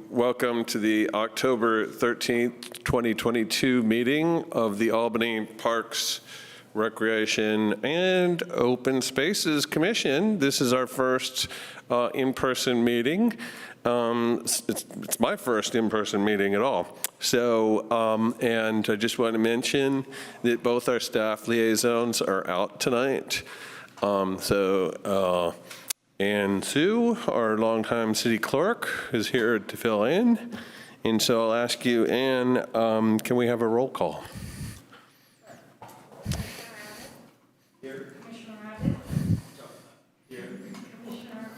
Welcome to the October 13th, 2022 meeting of the Albany Parks, Recreation, and Open Spaces Commission. This is our first in-person meeting. It's my first in-person meeting at all. So, and I just want to mention that both our staff liaisons are out tonight. And Sue, our longtime city clerk, is here to fill in. And so I'll ask you, Ann, can we have a roll call? Here. Commissioner Abbott. Here. Commissioner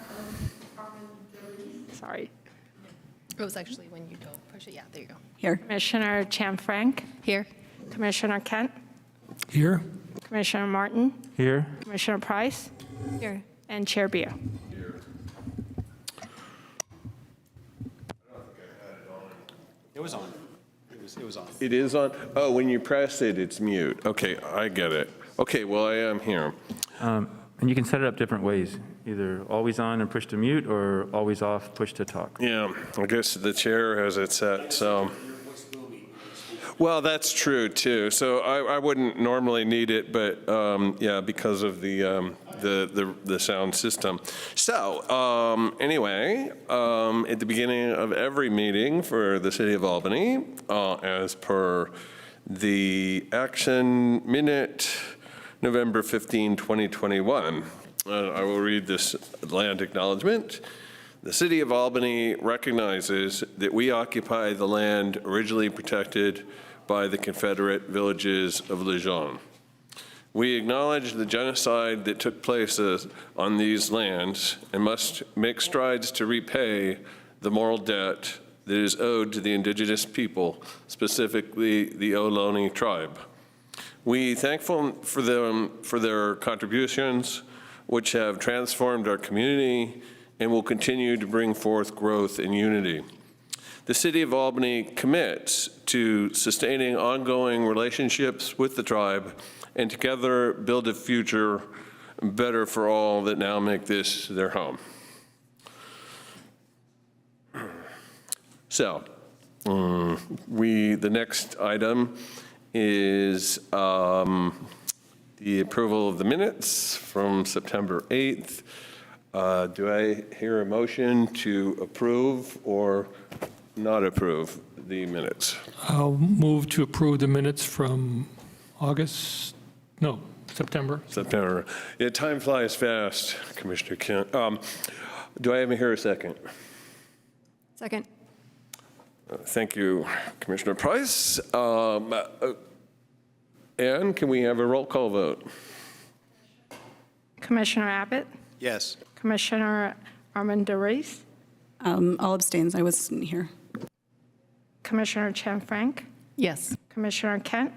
Sorry. It was actually when you don't push it. Yeah, there you go. Here. Commissioner Chanfranc. Here. Commissioner Kent. Here. Commissioner Martin. Here. Commissioner Price. Here. And Chair Beer. It was on. It was on. It is on? Oh, when you press it, it's mute. Okay, I get it. Okay, well, I am here. And you can set it up different ways, either always on and push to mute or always off, push to talk. Yeah, I guess the chair has it set, so. Well, that's true too. So I wouldn't normally need it, but yeah, because of the sound system. So anyway, at the beginning of every meeting for the City of Albany, as per the action minute, November 15, 2021, I will read this land acknowledgement. The City of Albany recognizes that we occupy the land originally protected by the Confederate villages of Lejeune. We acknowledge the genocide that took place on these lands and must make strides to repay the moral debt that is owed to the indigenous people, specifically the Ohlone tribe. We thankful for them for their contributions, which have transformed our community and will continue to bring forth growth and unity. The City of Albany commits to sustaining ongoing relationships with the tribe and together build a future better for all that now make this their home. So, the next item is the approval of the minutes from September 8th. Do I hear a motion to approve or not approve the minutes? I'll move to approve the minutes from September. September. Yeah, time flies fast, Commissioner Kent. Do I hear a second? Second. Thank you, Commissioner Price. And can we have a roll call vote? Commissioner Abbott. Yes. Commissioner Armendariz. I'll abstain. I wasn't here. Commissioner Chanfranc. Yes. Commissioner Kent.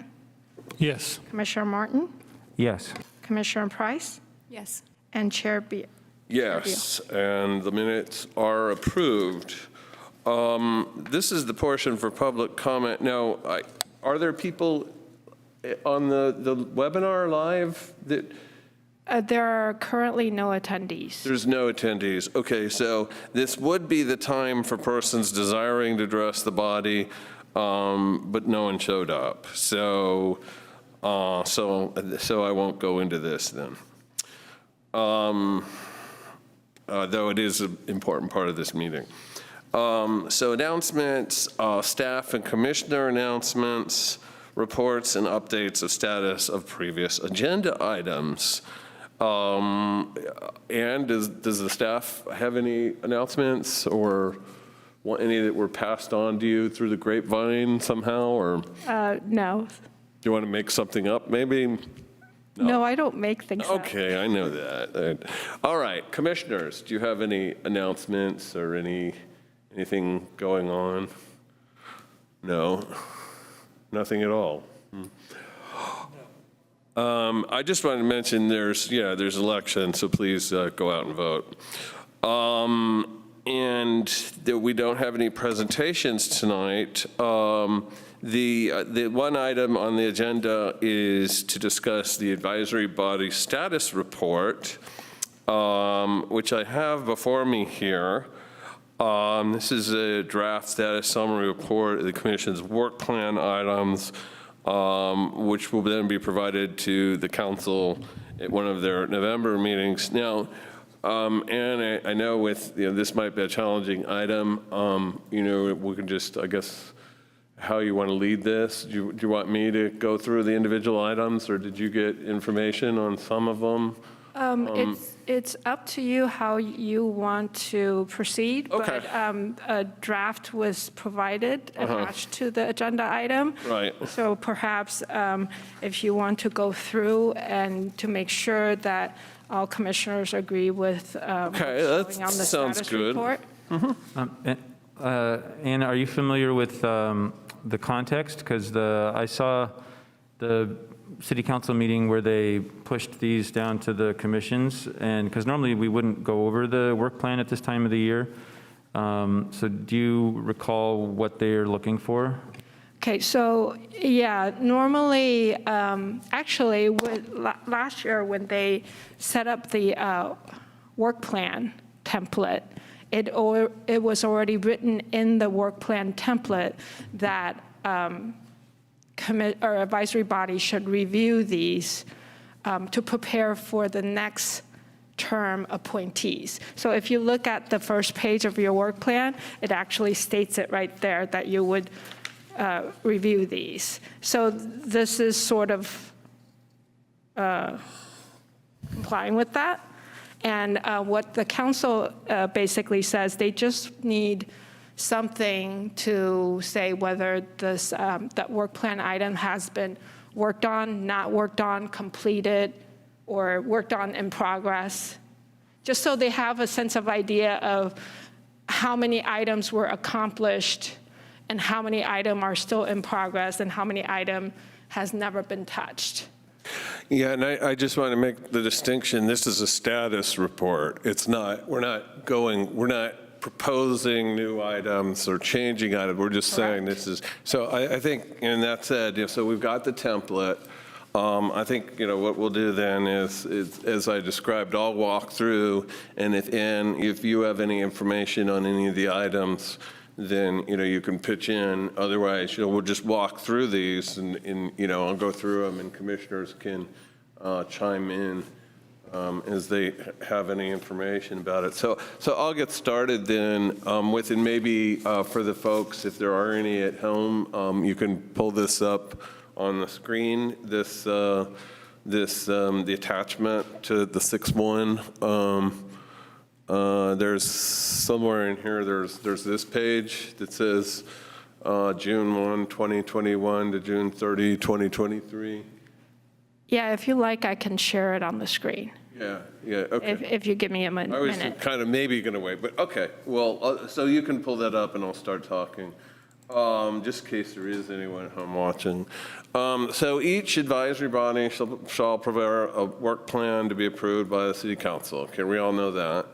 Yes. Commissioner Martin. Yes. Commissioner Price. Yes. And Chair Beer. Yes, and the minutes are approved. This is the portion for public comment. Now, are there people on the webinar live that? There are currently no attendees. There's no attendees. Okay, so this would be the time for persons desiring to address the body, but no one showed up. So I won't go into this then. Though it is an important part of this meeting. So announcements, staff and commissioner announcements, reports and updates of status of previous agenda items. And does the staff have any announcements or any that were passed on to you through the grapevine somehow, or? No. Do you want to make something up, maybe? No, I don't make things up. Okay, I know that. All right, commissioners, do you have any announcements or anything going on? No, nothing at all. I just wanted to mention there's election, so please go out and vote. And that we don't have any presentations tonight. The one item on the agenda is to discuss the advisory body status report, which I have before me here. This is a draft status summary report of the commission's work plan items, which will then be provided to the council at one of their November meetings. Now, and I know with, this might be a challenging item, we can just, I guess, how you want to lead this. Do you want me to go through the individual items, or did you get information on some of them? It's up to you how you want to proceed. Okay. But a draft was provided attached to the agenda item. Right. So perhaps if you want to go through and to make sure that all commissioners agree with what's showing on the sounds status good. report. Anna, are you familiar with the context? Because I saw the city council meeting where they pushed these down to the commissions, and because normally we wouldn't go over the work plan at this time of the year. So do you recall what they're looking for? Okay, so yeah, normally, actually, last year when they set up the work plan template, it was already written in the work plan template that or advisory body should review these to prepare for the next term appointees. So if you look at the first page of your work plan, it actually states it right there that you would review these. So this is sort of complying with that. And what the council basically says, they just need something to say whether this that work plan item has been worked on, not worked on, completed, or worked on in progress, just so they have a sense of idea of how many items were accomplished and how many items are still in progress and how many item has never been touched. Yeah, and I just want to make the distinction, this is a status report. It's not, we're not proposing new items or changing items. We're just saying this is, so I think, and that said, so we've got the template. I think, what we'll do then is, as I described, I'll walk through, and if you have any information on any of the items, then, you can pitch in. Otherwise, we'll just walk through these and I'll go through them and commissioners can chime in as they have any information about it. So I'll get started then with, and maybe for the folks, if there are any at home, you can pull this up on the screen, the attachment to the 6-1. There's somewhere in here, there's this page that says June 1, 2021 to June 30, 2023. Yeah, if you like, I can share it on the screen. Yeah, okay. If you give me a minute. I was kind of maybe going to wait, but okay. Well, so you can pull that up and I'll start talking, just in case there is anyone at home watching. So each advisory body shall prepare a work plan to be approved by the city council. Okay, we all know that.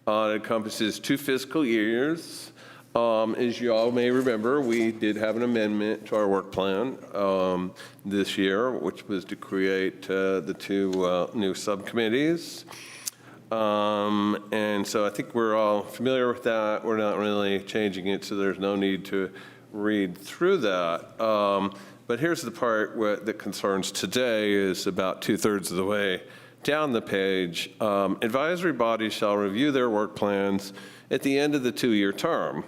It encompasses 2 fiscal years. As you all may remember, we did have an amendment to our work plan this year, which was to create the 2 new subcommittees. And so I think we're all familiar with that. We're not really changing it, so there's no need to read through that. But here's the part that concerns today is about 2/3 of the way down the page. Advisory bodies shall review their work plans at the end of the 2-year term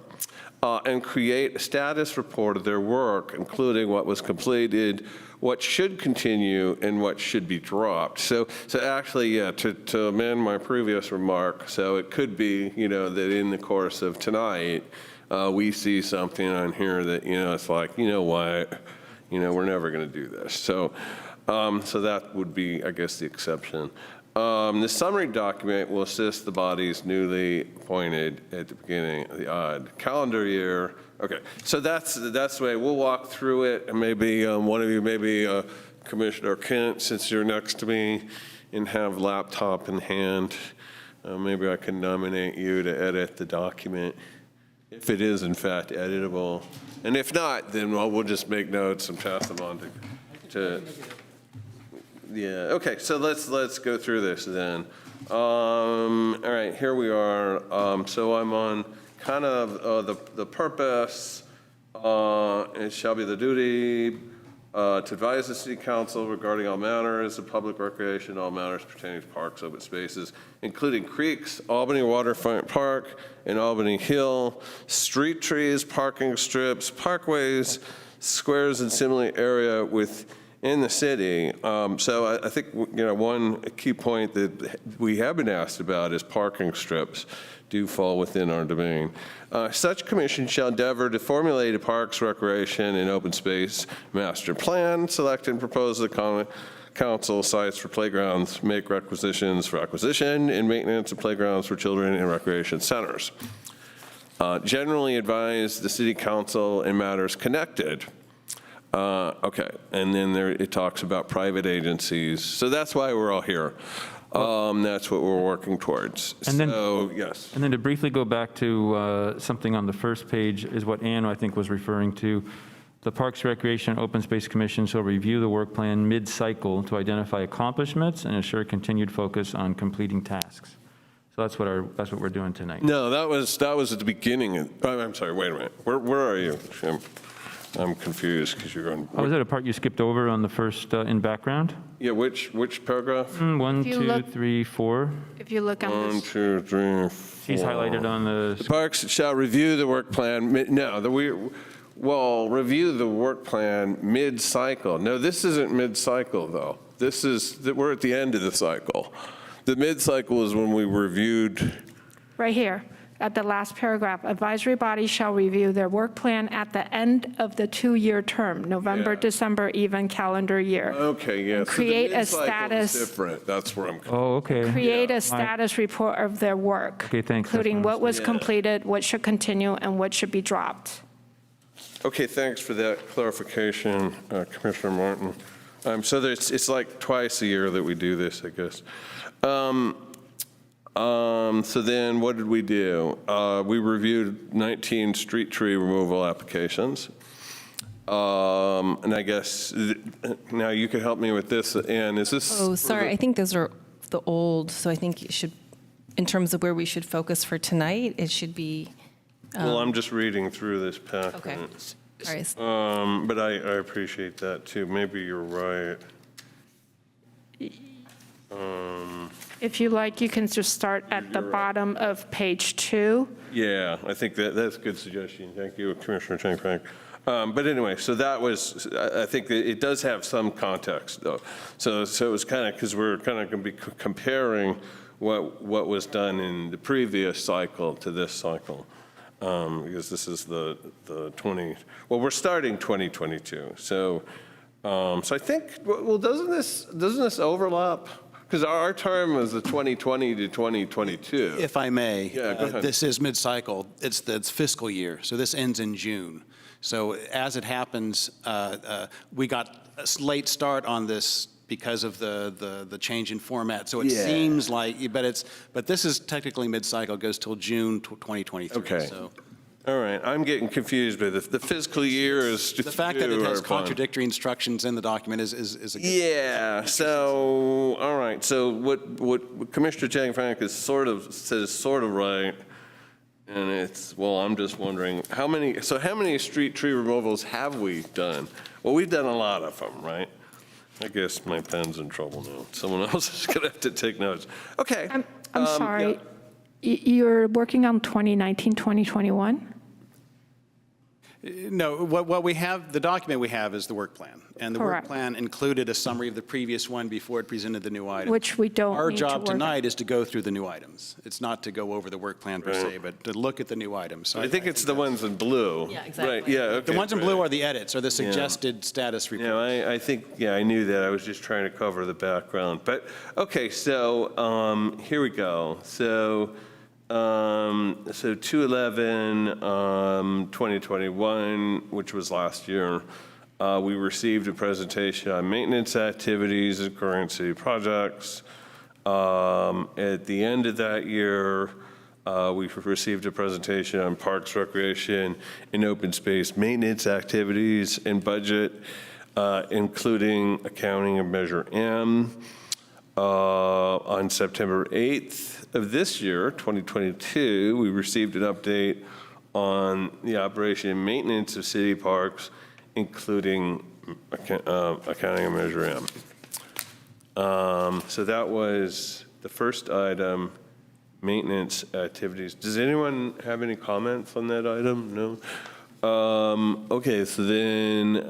and create a status report of their work, including what was completed, what should continue, and what should be dropped. So actually, yeah, to amend my previous remark, so it could be, that in the course of tonight, we see something on here that, it's like, what, we're never going to do this. So that would be, I guess, the exception. The summary document will assist the bodies newly appointed at the beginning of the odd calendar year. Okay, so that's the way we'll walk through it, and maybe one of you, maybe Commissioner Kent, since you're next to me and have laptop in hand, maybe I can nominate you to edit the document if it is in fact editable, and if not, then we'll just make notes and pass them on to yeah, okay, so let's go through this then. All right, here we are. So I'm on kind of the purpose, it shall be the duty to advise the city council regarding all matters of public recreation, all matters pertaining to parks, open spaces, including creeks, Albany Waterfront Park, and Albany Hill, street trees, parking strips, parkways, squares, and similar area within the city. So I think, one key point that we have been asked about is parking strips do fall within our domain. Such commission shall endeavor to formulate a parks, recreation, and open space master plan, select and propose the council sites for playgrounds, make requisitions for acquisition and maintenance of playgrounds for children and recreation centers. Generally advise the city council in matters connected. Okay, and then it talks about private agencies. So that's why we're all here. That's what we're working towards. And then, so, yes. And then to briefly go back to something on the first page is what Ann, I think, was referring to. The Parks, Recreation, and Open Space Commission shall review the work plan mid-cycle to identify accomplishments and ensure continued focus on completing tasks. So that's what we're doing tonight. No, that was at the beginning. I'm sorry, wait a minute. Where are you, Jim? I'm confused because you're going. Oh, was that a part you skipped over on the first in background? Yeah, which paragraph? 1, If you 2, look- 3, 4. If you look on 1, this, 2, 3, 4. She's highlighted on The the, parks shall review the work plan, review the work plan mid-cycle. No, this isn't mid-cycle, though. We're at the end of the cycle. The mid-cycle is when we reviewed. right here, at the last paragraph, advisory bodies shall review their work plan at the end of the 2-year term, November, Yeah. December, even calendar year. Okay, yeah. And so the create a mid-cycle is status- different. That's where I'm. oh, okay. Create Yeah. a status report of their work. Okay, thanks. That's Including what I what was Yeah. completed, what should continue, and what should be dropped. Okay, thanks for that clarification, Commissioner Martin. So it's like twice a year that we do this, I guess. So then what did we do? We reviewed 19 street tree removal applications. And I guess, now you can help me with this, Ann, is this? Oh, sorry, I think those are the old, so I think it should, in terms of where we should focus for tonight, it should be, Well, I'm just reading through this packet. okay. All right. But I appreciate that too. Maybe you're right. If you like, you can just start at the bottom of page 2. Yeah, I think that's a good suggestion. Thank you, Commissioner Chang Frank. But anyway, so that was, I think that it does have some context, though. So it was kind of, because we're kind of going to be comparing what was done in the previous cycle to this cycle, because this is the 20, well, we're starting 2022. So I think, well, doesn't this overlap? Because our term is the 2020 to 2022. If I may, Yeah, go ahead. this is mid-cycle. It's fiscal year, so this ends in June. So as it happens, we got a late start on this because of the change in format. So it seems like, but this is technically mid-cycle, goes till June 2023. Okay. So All right, I'm getting confused by the fiscal year is. the fact that it two has are fine. contradictory instructions in the document is a good. Yeah, so, all right, so what Commissioner Chang Frank says sort of right, and it's, well, I'm just wondering, how many street tree removals have we done? Well, we've done a lot of them, right? I guess my pen's in trouble now. Someone else is gonna have to take notes. Okay. I'm sorry, you're working on 2019, 2021? No, what we have, the document we have is the work plan. And the work Correct. plan included a summary of the previous one before it presented the new items. Which we don't Our need to job work on. tonight is to go through the new items. It's not to go over the work plan per se, but to look at the new items. So I think it's the ones in blue. Yeah, exactly. Right, yeah, okay. The ones in right. blue are the edits, or the suggested status report. Yeah, I think, yeah, I knew that. I was just trying to cover the background. But, okay, so here we go. So 2/11/2021, which was last year, we received a presentation on maintenance activities and current city projects. At the end of that year, we received a presentation on parks, recreation, and open space maintenance activities and budget, including accounting of Measure M. On September 8th of this year, 2022, we received an update on the operation and maintenance of city parks, including accounting of Measure M. So that was the first item, maintenance activities. Does anyone have any comments on that item? No? Okay, so then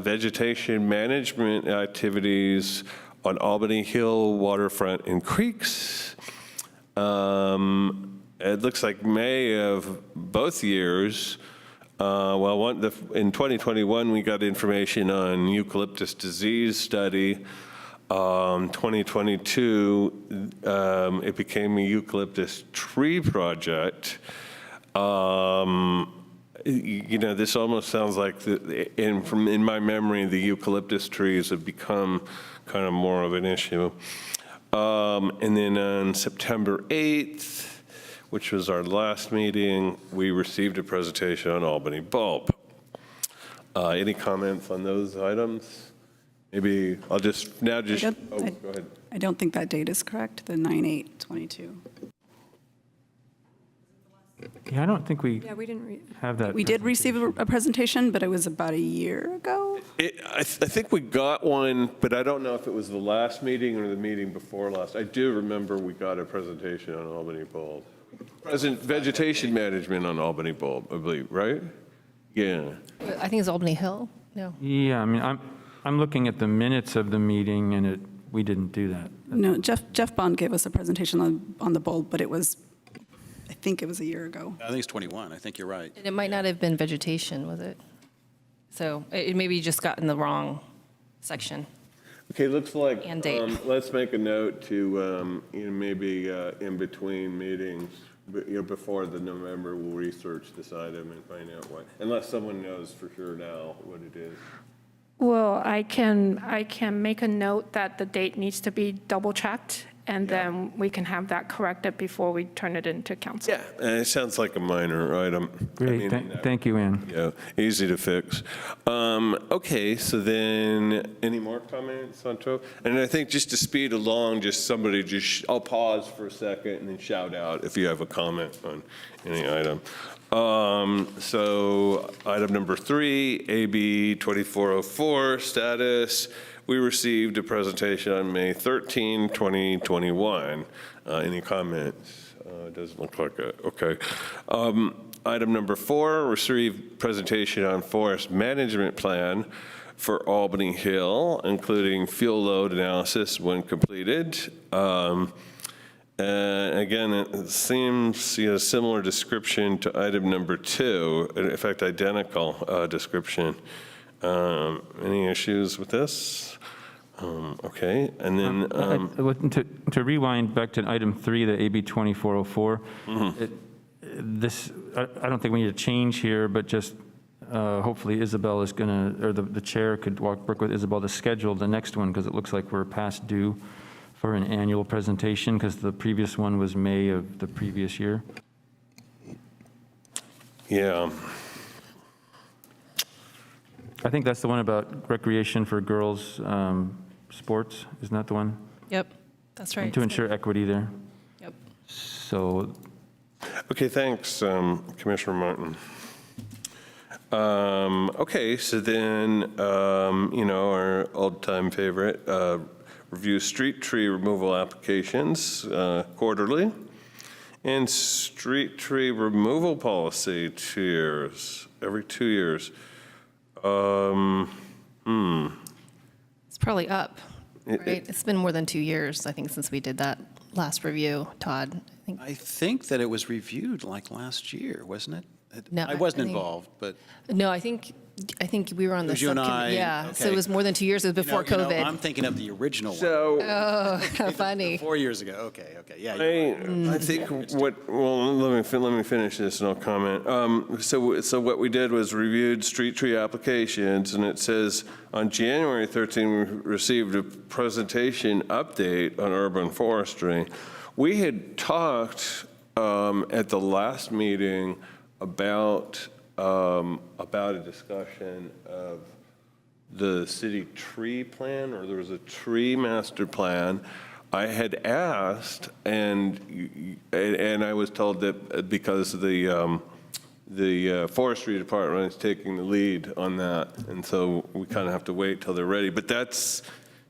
vegetation management activities on Albany Hill, Waterfront, and Creeks. It looks like May of both years. In 2021, we got information on eucalyptus disease study. 2022, it became a eucalyptus tree project. This almost sounds like, in my memory, the eucalyptus trees have become kind of more of an issue. And then on September 8th, which was our last meeting, we received a presentation on Albany bulb. Any comments on those items? Maybe I'll go ahead. I don't think that date is correct, the 9/8/22. Yeah, I don't think we Yeah, we didn't have that. We did receive a presentation, but it was about a year ago. I think we got one, but I don't know if it was the last meeting or the meeting before last. I do remember we got a presentation on Albany bulb. Vegetation management on Albany bulb, I believe, right? Yeah. I think it's Albany Hill. No. Yeah, I mean, I'm looking at the minutes of the meeting, and we didn't do that. No, Jeff Bond gave us a presentation on the bulb, but I think it was a year ago. I think it's 21. I think you're right. And it might not have been vegetation, was it? So it maybe just got in the wrong section. Okay, looks like, And date. let's make a note to, maybe in between meetings, before the November, we'll research this item and find out what, unless someone knows for sure now what it is. Well, I can make a note that the date needs to be double-checked, and then we can have that corrected before we turn it into council. Yeah, and it sounds like a minor item. Great, thank you, Ann. Yeah, easy to fix. Okay, so then, any more comments on 12? And I think just to speed along, I'll pause for a second and then shout out if you have a comment on any item. So item number 3, AB 2404, status. We received a presentation on May 13, 2021. Any comments? It doesn't look like it. Okay. Item number 4, received presentation on forest management plan for Albany Hill, including fuel load analysis when completed. Again, it seems similar description to item number 2, in fact, identical description. Any issues with this? Okay, and then to rewind back to item 3, the AB 2404, I don't think we need a change here, but just hopefully Isabel is going to, or the chair could work with Isabel to schedule the next one, because it looks like we're past due for an annual presentation, because the previous one was May of the previous year. yeah. I think that's the one about recreation for girls' sports, isn't that the one? Yep, that's right. To ensure equity there. Yep. So, Okay, thanks, Commissioner Martin. Okay, so then, our old-time favorite, review street tree removal applications quarterly, and street tree removal policy every 2 years. It's probably up, right? It's been more than 2 years, I think, since we did that last review, Todd. I think that it was reviewed like last year, wasn't it? No, I wasn't I think- involved, but. No, I think we were on the was you and subcommittee. I? Yeah, so Okay. it was more than 2 years. It was before I'm COVID. thinking of the original one. So Funny. 4 years ago. Okay, yeah. you're right. I think let me finish this and I'll comment. So what we did was reviewed street tree applications, and it says on January 13, we received a presentation update on urban forestry. We had talked at the last meeting about a discussion of the city tree plan, or there was a tree master plan. I had asked, and I was told that because the Forestry Department is taking the lead on that, and so we kind of have to wait till they're ready. But that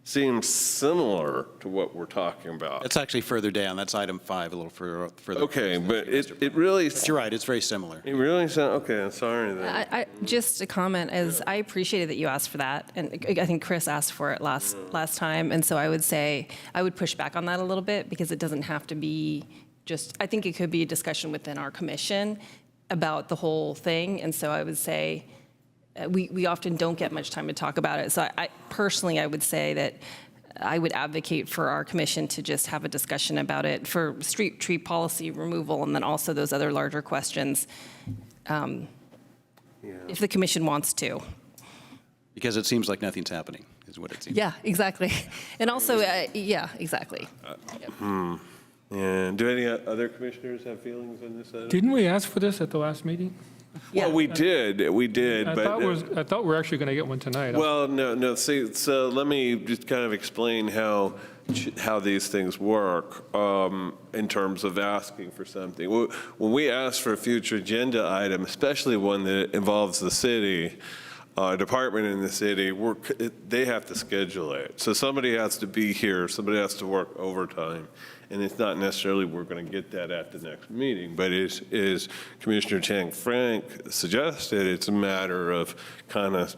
seems similar to what we're talking about. It's actually further down. That's item 5, a little further. Okay, but it really... But you're right, it's very similar. It really sounds... Okay, I'm sorry then. Just a comment is I appreciated that you asked for that, and I think Chris asked for it last time, and so I would say I would push back on that a little bit because it doesn't have to be just. I think it could be a discussion within our commission about the whole thing, and so I would say we often don't get much time to talk about it. So I personally I would say that I would advocate for our commission to just have a discussion about it for street tree policy removal, and then also those other larger questions. If the commission wants to. Because it seems like nothing's happening, is what it seems. Yeah, exactly. And also, yeah, exactly. Yeah. Do any other commissioners have feelings on this item? Didn't we ask for this at the last meeting? Well, we did, I but... thought we were actually going to get one tonight. Well, no, see, so let me just kind of explain how these things work in terms of asking for something. When we ask for a future agenda item, especially one that involves the city, department in the city, they have to schedule it. So somebody has to be here, somebody has to work overtime. And it's not necessarily we're going to get that at the next meeting, but as Commissioner Chang Frank suggested, it's a matter of kind of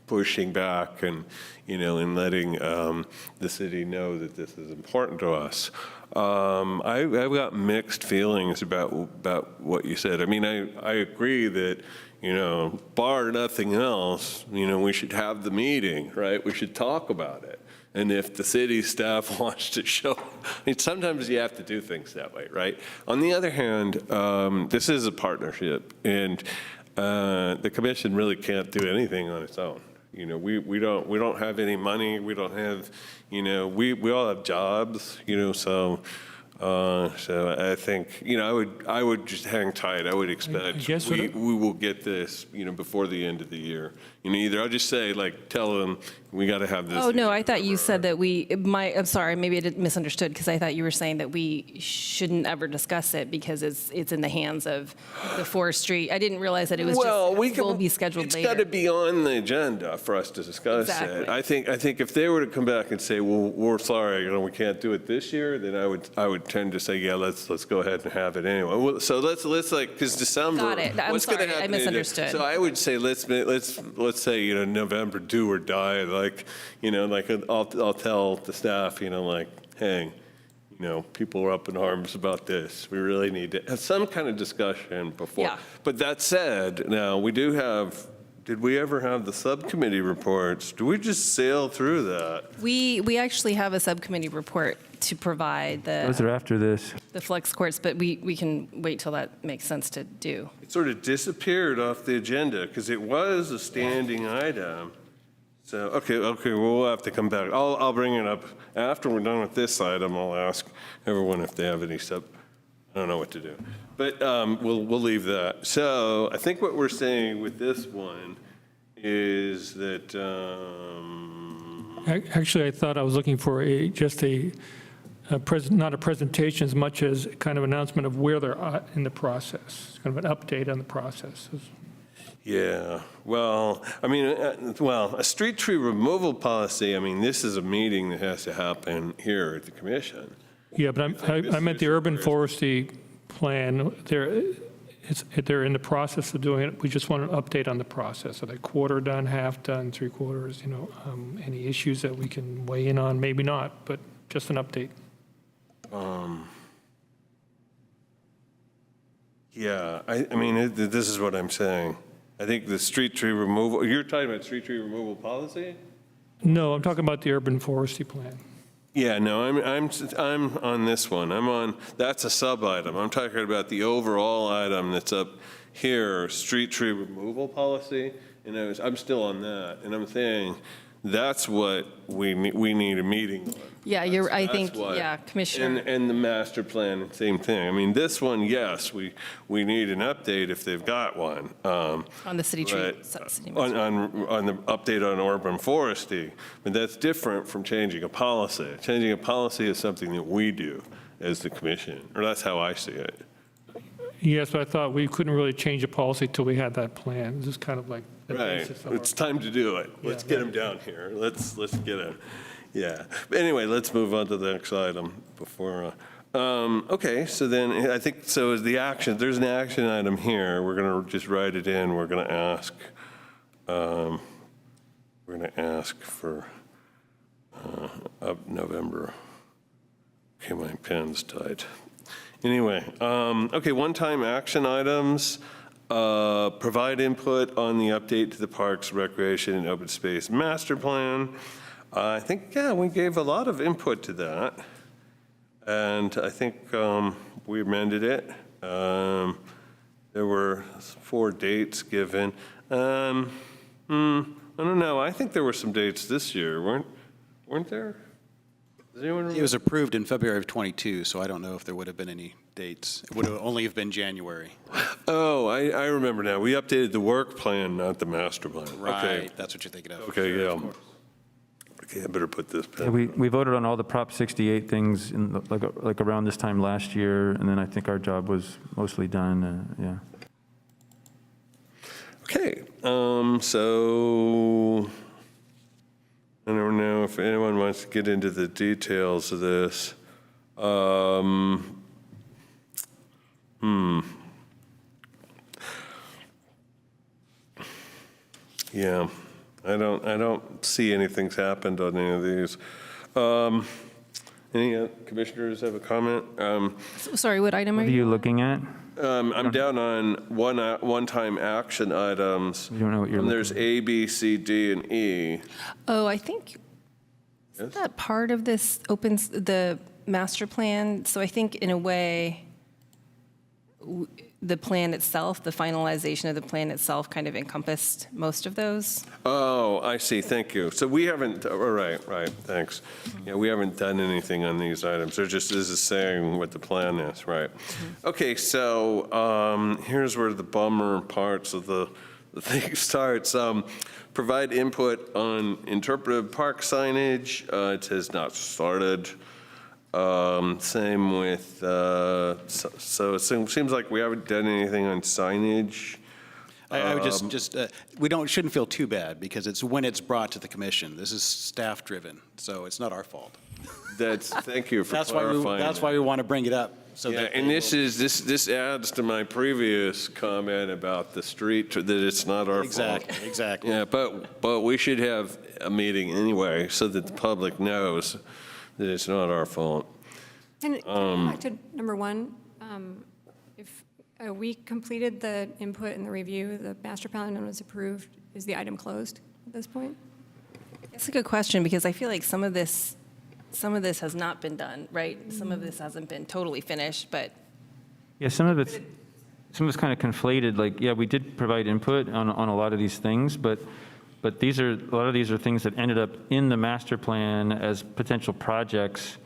pushing back and, and letting the city know that this is important to us. I've got mixed feelings about what you said. I mean, I agree that, bar nothing else, we should have the meeting, right? We should talk about it. And if the city staff wants to show, sometimes you have to do things that way, right? On the other hand, this is a partnership, and the commission really can't do anything on its own. We don't have any money. We don't have, we all have jobs. So I think, I would just hang tight. I would expect we will get this, before the end of the year. Either I'll just say, tell them we got to have this. Oh, no, I thought you said that I'm sorry, maybe I misunderstood, because I thought you were saying that we shouldn't ever discuss it because it's in the hands of the Forestry. I didn't realize that it was will be scheduled later. It's got to be on the agenda for us to discuss Exactly. it. I think if they were to come back and say, well, we're sorry, we can't do it this year, then I would tend to say, yeah, let's go ahead and have it anyway. Well, so let's because December. Got it. I'm what's going to sorry, I happen? misunderstood. So I would say let's say November do or die. I'll tell the staff hey, people are up in arms about this. We really need to have some kind of discussion before. Yeah. But that said, now we do have. Did we ever have the subcommittee reports? Do we just sail through that? We actually have a subcommittee report to provide Those are after this. the flex courts, but we can wait till that makes sense to do. It sort of disappeared off the agenda because it was a standing item. So, okay, we'll have to come back. I'll bring it up after we're done with this item. I'll ask everyone if they have any I don't know what to do. But we'll leave that. So I think what we're saying with this one is that... Actually, I thought I was looking for not a presentation as much as kind of announcement of where they're at in the process, kind of an update on the process. Yeah, well, a street tree removal policy, this is a meeting that has to happen here at the commission. Yeah, but I meant the urban forestry plan. They're in the process of doing it. We just want an update on the process. Are they quarter done, half done, three quarters? Any issues that we can weigh in on? Maybe not, but just an update. Yeah, this is what I'm saying. I think the street tree removal, you're talking about street tree removal policy? No, I'm talking about the urban forestry plan. Yeah, no, I'm on this one. That's a sub-item. I'm talking about the overall item that's up here, street tree removal policy, and I'm still on that. And I'm saying That's what we need a meeting on. Yeah, I think, That's what- yeah, Commissioner. And the master plan, same thing. I mean, this one, yes, we need an update if they've got one. On the city tree. But city on the update on urban forestry, but that's different from changing a policy. Changing a policy is something that we do as the commission, or that's how I see it. Yes, but I thought we couldn't really change a policy till we had that plan. This is kind of like the Right, basis of it's time to do it. Let's get them down here. Let's get them, yeah. But anyway, let's move on to the next item before, okay, so then I think, so is the action, there's an action item here. We're going to just write it in. We're going to ask for up November. Okay, my pen's tight. Anyway, okay, one-time action items. Provide input on the update to the Parks, Recreation, and Open Space Master Plan. I think, yeah, we gave a lot of input to that. And I think we amended it. There were 4 dates given. I don't know. I think there were some dates this year, weren't there? Does anyone remember? It was approved in February of '22, so I don't know if there would have been any dates. It would have only have been January. Oh, I remember now. We updated the work plan, not the master plan. Okay. Right, that's what you're thinking of. Okay, yeah. Okay, I better put this Yeah, pen. we voted on all the Prop 68 things in like around this time last year, and then I think our job was mostly done, yeah. Okay, so I don't know if anyone wants to get into the details of this. Yeah, I don't see anything's happened on any of these. Any commissioners have a comment? Sorry, what item are What are you? you looking at? I'm down on one-time action items. You don't know what you're And there's A, B, C, D, and E. Oh, I think, isn't that part of this the master plan? So I think in a way, the plan itself, the finalization of the plan itself kind of encompassed most of those. Oh, I see, thank you. So we haven't, right, thanks. Yeah, we haven't done anything on these items. They're just, this is saying what the plan is, right? Okay, so here's where the bummer parts of the thing starts. Provide input on interpretive park signage. It says not started. Same with, so it seems like we haven't done anything on signage. I would shouldn't feel too bad because it's when it's brought to the commission. This is staff-driven, so it's not our fault. Thank you for clarifying. That's why we want to bring it up. So Yeah, that and this adds to my previous comment about the street, that it's not our fault. Exactly. Yeah, but we should have a meeting anyway so that the public knows that it's not our fault. And back to number 1, if we completed the input and the review, the master plan was approved, is the item closed at this point? That's a good question because I feel like some of this has not been done, right? Some of this hasn't been totally finished, but Yeah, some of it's kind of conflated, like, yeah, we did provide input on a lot of these things, but a lot of these are things that ended up in the master plan as potential projects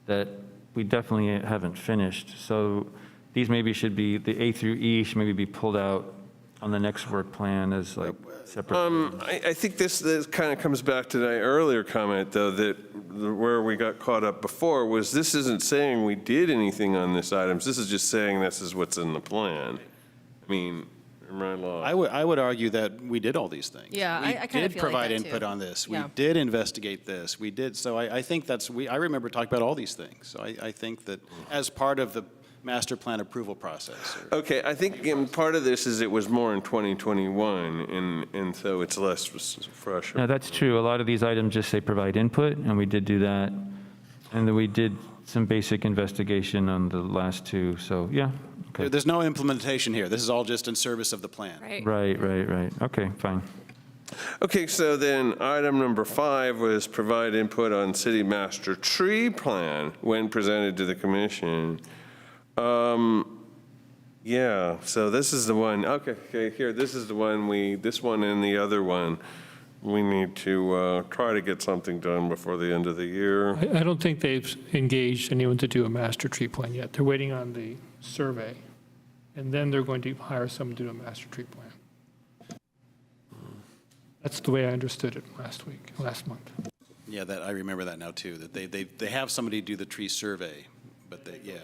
that we definitely haven't finished. So these maybe should be, the A through E should maybe be pulled out on the next work plan as like separate. I think this kind of comes back to my earlier comment, though, that where we got caught up before was this isn't saying we did anything on this items. This is just saying this is what's in the plan. I mean, am I wrong? I would argue that we did all these things. Yeah, I kind of We feel did like provide that, too. input on this. We Yeah. did investigate this. We did. So I think I remember talking about all these things. So I think that as part of the master plan approval process. Okay, I think part of this is it was more in 2021, and so it's less fresh. No, that's true. A lot of these items just say provide input, and we did do that. And then we did some basic investigation on the last 2, so yeah. Okay. There's no implementation here. This is all just in service of the plan. Right. Right. Okay, fine. Okay, so then item number 5 was provide input on city master tree plan when presented to the commission. Yeah, so this is the one, okay, here, this is the one this one and the other one we need to try to get something done before the end of the year. I don't think they've engaged anyone to do a master tree plan yet. They're waiting on the survey, and then they're going to hire someone to do a master tree plan. That's the way I understood it last month. Yeah, I remember that now, too, that they have somebody do the tree survey, but yeah.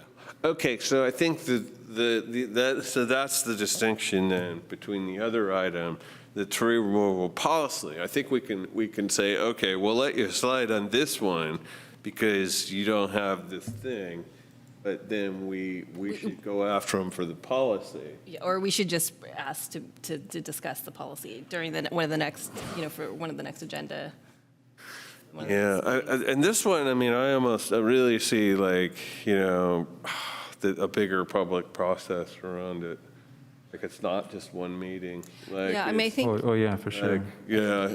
Okay, so I think so that's the distinction then between the other item, the tree removal policy. I think we can say, okay, we'll let you slide on this one because you don't have this thing, but then we should go after them for the policy. Yeah, or we should just ask to discuss the policy during one of the next, for one of the next agenda. Yeah, and this one, I mean, I really see like, a bigger public process around it. Like it's not just one meeting. Like Yeah, I may think, Oh, yeah, for sure. yeah.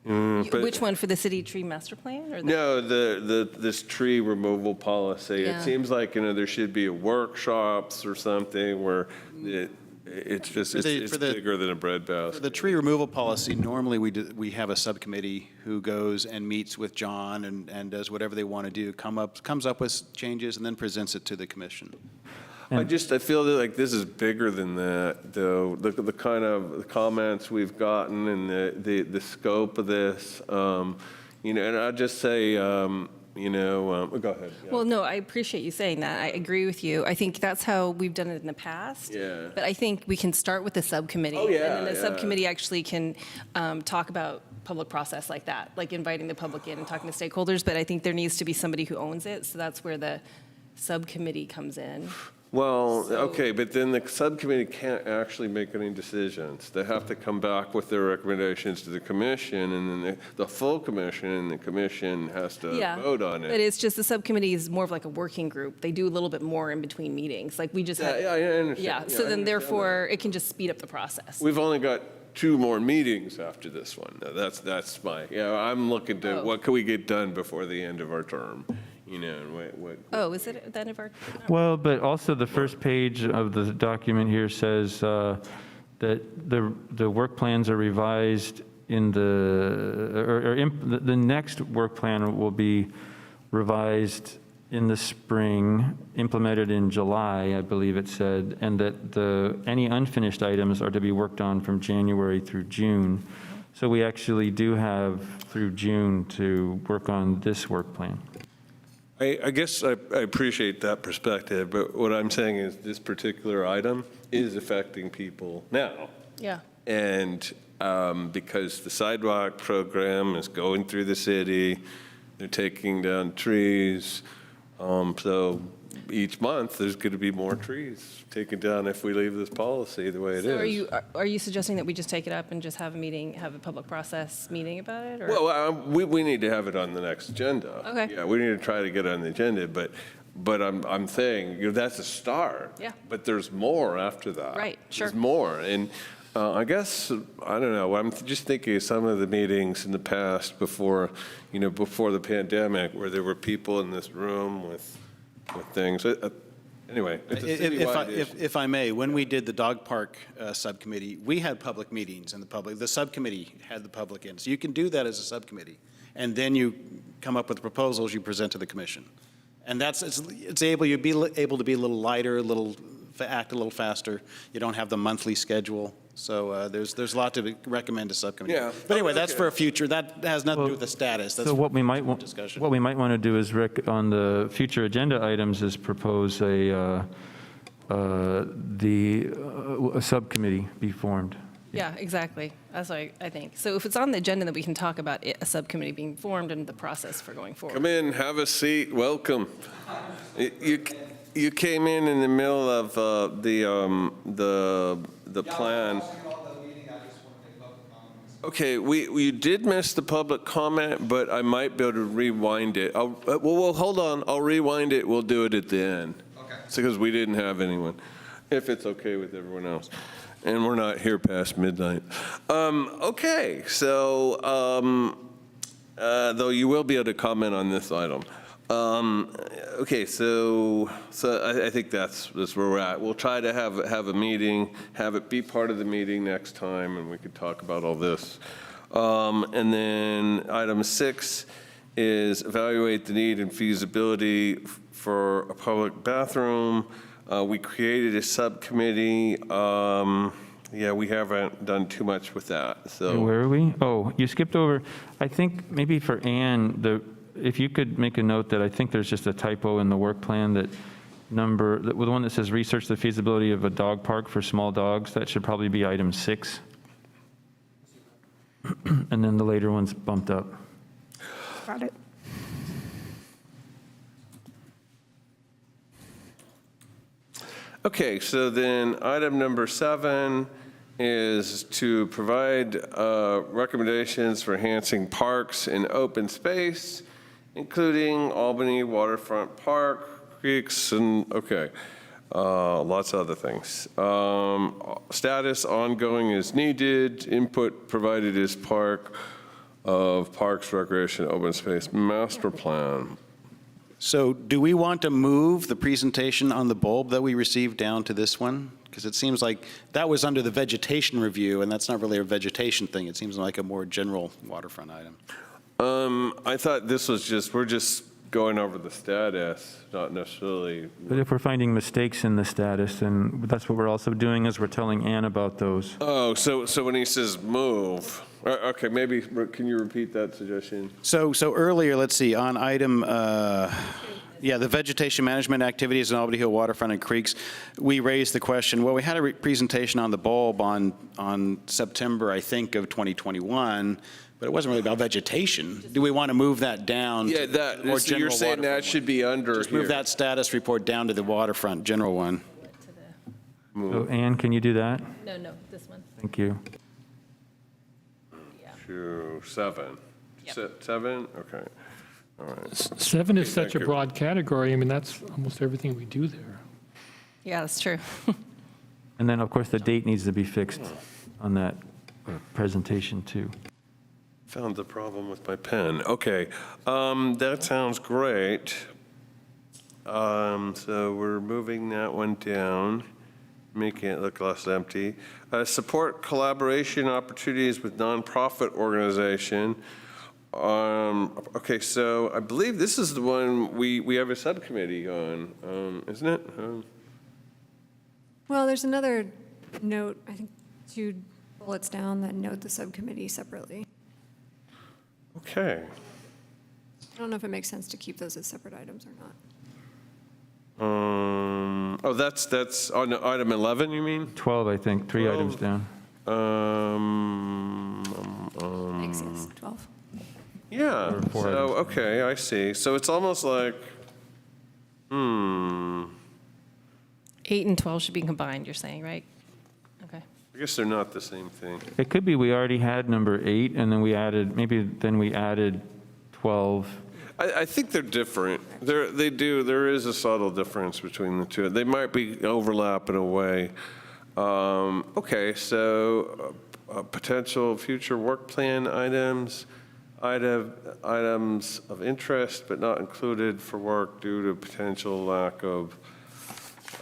But- which one, for the city tree master plan? Or No, this tree removal policy. Yeah. It seems like, there should be a workshops or something where it's just, it's bigger than a bread For basket. the tree removal policy, normally we have a subcommittee who goes and meets with John and does whatever they want to do, comes up with changes, and then presents it to the commission. I feel that like this is bigger than that, though. The kind of comments we've gotten and the scope of this, and I'd just say, go ahead. Yeah. Well, no, I appreciate you saying that. I agree with you. I think that's how we've done it in the past. Yeah. But I think we can start with the subcommittee. Oh, yeah, And then the yeah. subcommittee actually can talk about public process like that, like inviting the public in and talking to stakeholders. But I think there needs to be somebody who owns it. So that's where the subcommittee comes in. Well, okay, but then the subcommittee can't actually make any decisions. They have to come back with their recommendations to the commission, and then the full commission, and the commission has to vote on But it. it's just the subcommittee is more of like a working group. They do a little bit more in between meetings. Like we just Yeah, have, I understand. yeah. Yeah, So I then understand therefore it can just speed up the process. We've only got 2 more meetings after this one. Now, that's my, I'm looking to, Oh. what can we get done before the end of our term? And what. Oh, is it the end of our? Well, but also the first page of the document here says that the work plans are revised in the next work plan will be revised in the spring, implemented in July, I believe it said, and that any unfinished items are to be worked on from January through June. So we actually do have through June to work on this work plan. I guess I appreciate that perspective, but what I'm saying is this particular item is affecting people now. Yeah. And because the sidewalk program is going through the city, they're taking down trees. So each month, there's going to be more trees taken down if we leave this policy the way it is. So are you suggesting that we just take it up and just have a meeting, have a public process meeting about it? Or? Well, we need to have it on the next agenda. Okay. Yeah, we need to try to get it on the agenda, but I'm saying, that's a start. Yeah. But there's more after that. Right, sure. There's more, and I guess, I don't know, I'm just thinking of some of the meetings in the past before the pandemic, where there were people in this room with things. Anyway, it's a citywide issue. If I may, when we did the dog park subcommittee, we had public meetings, and the subcommittee had the public in. So you can do that as a subcommittee, and then you come up with proposals you present to the commission. And you'd be able to be a little lighter, act a little faster. You don't have the monthly schedule. So there's a lot to recommend to subcommittee. Yeah. But anyway, that's Okay. for a future. That has nothing to do with the status. That's So what we might want, discussion. what we might want to do is on the future agenda items is propose a subcommittee be formed. Yeah, exactly. That's what I think. So if it's on the agenda, that we can talk about a subcommittee being formed and the process for going forward. Come in, have a seat, welcome. You came in the middle of the plan. Okay, we did miss the public comment, but I might be able to rewind it. Well, hold on, I'll rewind it, we'll do it at the end. Okay. Because we didn't have anyone, if it's okay with everyone else. And we're not here past midnight. Okay, so, though you will be able to comment on this item. Okay, so I think that's where we're at. We'll try to have a meeting, have it be part of the meeting next time, and we could talk about all this. And then item 6 is evaluate the need and feasibility for a public bathroom. We created a subcommittee. Yeah, we haven't done too much with that, so. Where are we? Oh, you skipped over, I think maybe for Ann, if you could make a note that I think there's just a typo in the work plan that the one that says research the feasibility of a dog park for small dogs, that should probably be item 6. And then the later one's bumped up. Got it. Okay, so then item number 7 is to provide recommendations for enhancing parks and open space, including Albany Waterfront Park, creeks, and, okay, lots of other things. Status ongoing as needed, input provided as part of Parks, Recreation, Open Space Master Plan. So do we want to move the presentation on the bulb that we received down to this one? Because it seems like that was under the vegetation review, and that's not really a vegetation thing. It seems like a more general waterfront item. I thought this was we're just going over the status, not necessarily. But if we're finding mistakes in the status, then that's what we're also doing, is we're telling Ann about those. Oh, so when he says move, okay, maybe, can you repeat that suggestion? So earlier, let's see, on item, the vegetation management activities in Albany Hill waterfront and creeks, we raised the question, well, we had a presentation on the bulb on September, I think, of 2021, but it wasn't really about vegetation. Do we want to move that down? Yeah, to the more so you're general saying that waterfront should be under Just here. move that status report down to the waterfront, general one. So Ann, can you do that? No, this one. Thank you. To 7. Yep. 7, okay, all right. 7 is such Thank a you. broad category. I mean, that's almost everything we do there. Yeah, that's true. And then, of course, the date needs to be fixed on that presentation, too. Found the problem with my pen. Okay, that sounds great. So we're moving that one down, making it look less empty. Support collaboration opportunities with nonprofit organization. Okay, so I believe this is the one we have a subcommittee on, isn't it? Well, there's another note, I think 2 bullets down that note the subcommittee separately. Okay. I don't know if it makes sense to keep those as separate items or not. Oh, that's on item 11, you mean? 12, I think, 3 items down. Thanks, yes, 12. Yeah, Or 4 so, items. okay, I see. So it's almost like, 8 and 12 should be combined, you're saying, right? Okay. I guess they're not the same thing. It could be we already had number 8, and then we added, then we added 12. I think they're different. There is a subtle difference between the two. They might be overlap in a way. Okay, so potential future work plan items of interest but not included for work due to potential lack of,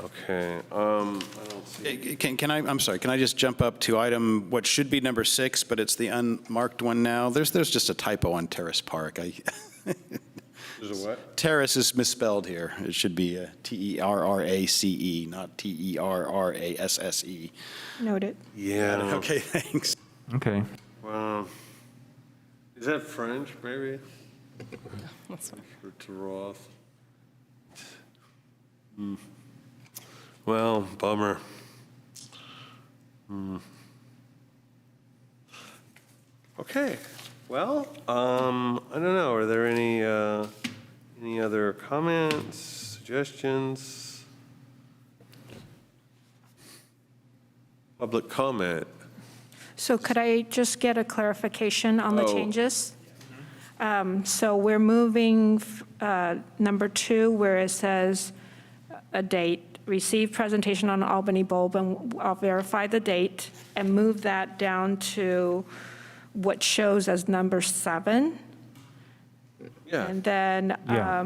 okay. I don't see. I'm sorry, can I just jump up to item, what should be number 6, but it's the unmarked one now? There's just a typo on Terrace Park. There's a what? Terrace is misspelled here. It should be Terrace, not Terrasse. Noted. Yeah. Okay, thanks. Okay. Wow. Is that French, maybe? That's fine. Or to Roth? Well, bummer. Okay. Well, I don't know. Are there any other comments, suggestions? Public comment? So could I just get a clarification on the Oh. changes? So we're moving number 2, where it says a date, receive presentation on Albany bulb, and I'll verify the date, and move that down to what shows as number 7. Yeah. And then Yeah.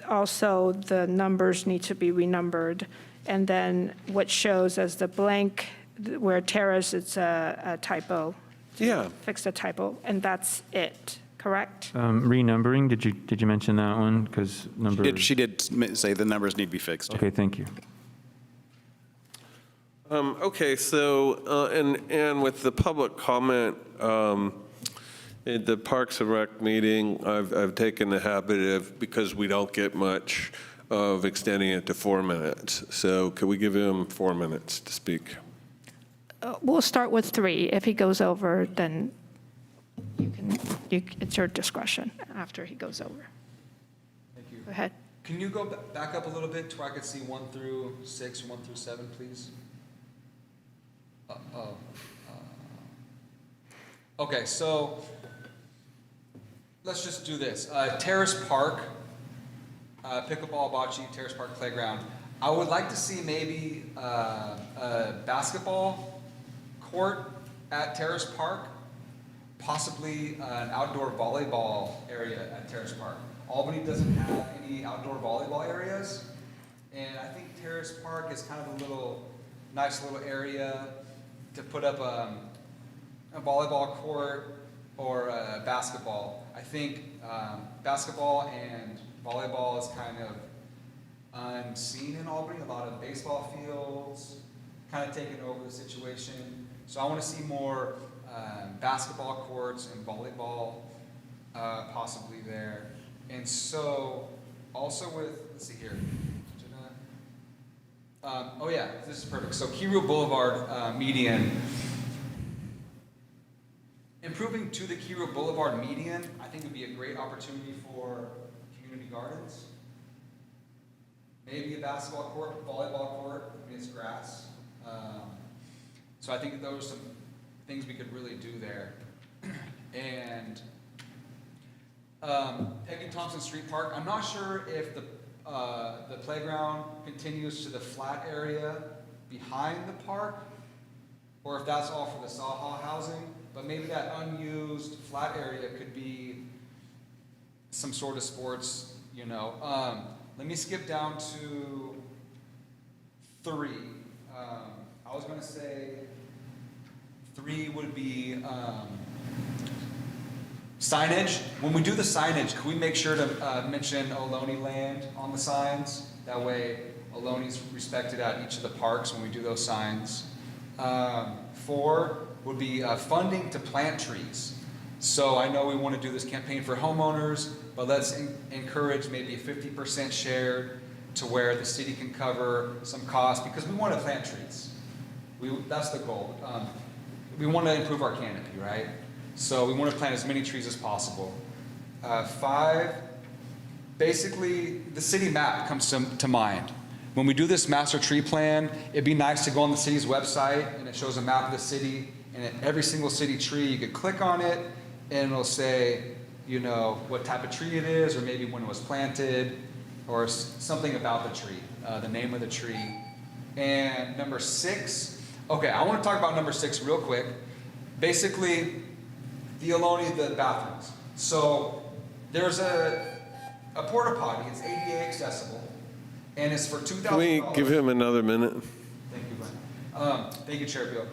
also the numbers need to be renumbered. And then what shows as the blank, where terrace, it's a typo, Yeah. fix the typo, and that's it, correct? Renumbering, did you mention that one? Because number. She did say the numbers need to be fixed. Okay, thank you. Okay, so, and with the public comment, at the Parks and Rec meeting, I've taken the habit of, because we don't get much, of extending it to 4 minutes. So could we give him 4 minutes to speak? We'll start with 3. If he goes over, then it's your discretion after he goes over. Thank you. Go ahead. Can you go back up a little bit to where I could see 1 through 6, 1 through 7, please? Okay, so let's just do this. Terrace Park, pickleball, bocce, Terrace Park playground. I would like to see maybe a basketball court at Terrace Park, possibly an outdoor volleyball area at Terrace Park. Albany doesn't have any outdoor volleyball areas, and I think Terrace Park is kind of a nice little area to put up a volleyball court or basketball. I think basketball and volleyball is kind of unseen in Albany. A lot of baseball fields kind of taking over the situation. So I want to see more basketball courts and volleyball possibly there. And so also with, let's see here. Oh yeah, this is perfect. So Kiro Boulevard median. Improving to the Kiro Boulevard median, I think would be a great opportunity for community gardens. Maybe a basketball court, volleyball court, I mean, it's grass. So I think those are some things we could really do there. And Peggy Thompson Street Park, I'm not sure if the playground continues to the flat area behind the park, or if that's all for the Saha housing, but maybe that unused flat area could be some sort of sports, you know. Let me skip down to 3. I was gonna say 3 would be signage. When we do the signage, can we make sure to mention Ohlone land on the signs? That way Ohloni's respected at each of the parks when we do those signs. 4 would be funding to plant trees. So I know we want to do this campaign for homeowners, but let's encourage maybe 50% shared to where the city can cover some costs, because we want to plant trees. That's the goal. We want to improve our canopy, right? So we want to plant as many trees as possible. 5, basically the city map comes to mind. When we do this master tree plan, it'd be nice to go on the city's website and it shows a map of the city, and at every single city tree you could click on it and it'll say, you know, what type of tree it is, or maybe when it was planted, or something about the tree, the name of the tree. And number 6, okay, I want to talk about number 6 real quick. Basically, the Ohlone, the bathrooms. So there's a porta potty, it's ADA accessible, and it's for $2,000. Can we give him another minute? Thank you, Glenn. Thank you, Chair Bill.